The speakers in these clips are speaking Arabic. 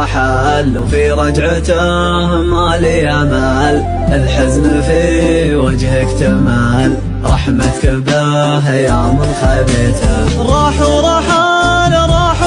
رحل وفي رجعته ما لي امل، الحزن في وجهك تمال، رحمتك به يا من خبيته. راح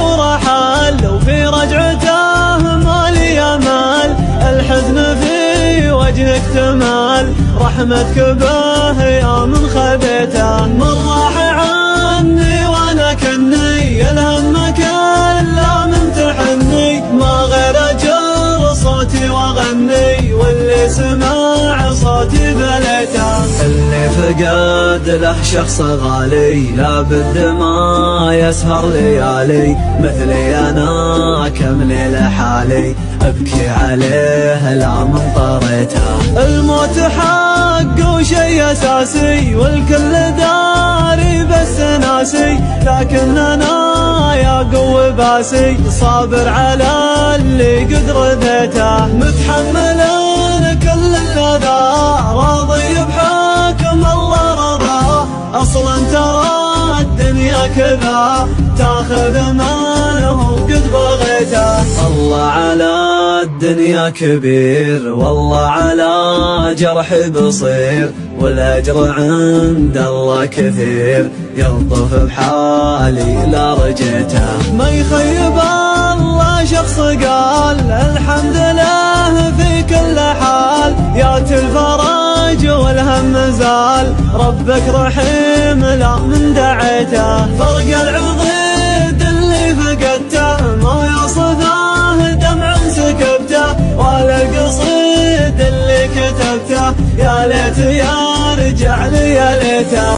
ورحل وفي رجعته ما لي امل، الحزن في وجهك تمال، رحمتك به يا من خبيته. من راح عني وانا كني الهم كله ممتحني، ما غير اجر صوتي واغني، واللي سمع صوتي بليته. اللي فقد له شخص غالي لابد ما يسهر ليالي، مثلي انا كم ليلة حالي ابكي عليه لا من طريته. الموت حق وشي اساسي والكل داري بس ناسي، لكن انا يا قوي باسي صابر على اللي قد رضيته. متحمل كل الاذى راضي بحكم الله رضاه، اصلا ترى الدنيا كذا تاخذ ماله قد بغيته. الله على الدنيا كبير والله على جرح بصير، والاجر عند الله كثير، يلطف بحالي لا رجيته. ما يخيب الله شخص قال الحمد لله في كل حال، ياتي الفرج والهم زال، ربك رحيم لا من دعيته. فرق العضيد اللي فقدته ما يصفه دمع سكبته، ولا القصيد اللي كتبته يا ليت يا رجع لي يا ليته.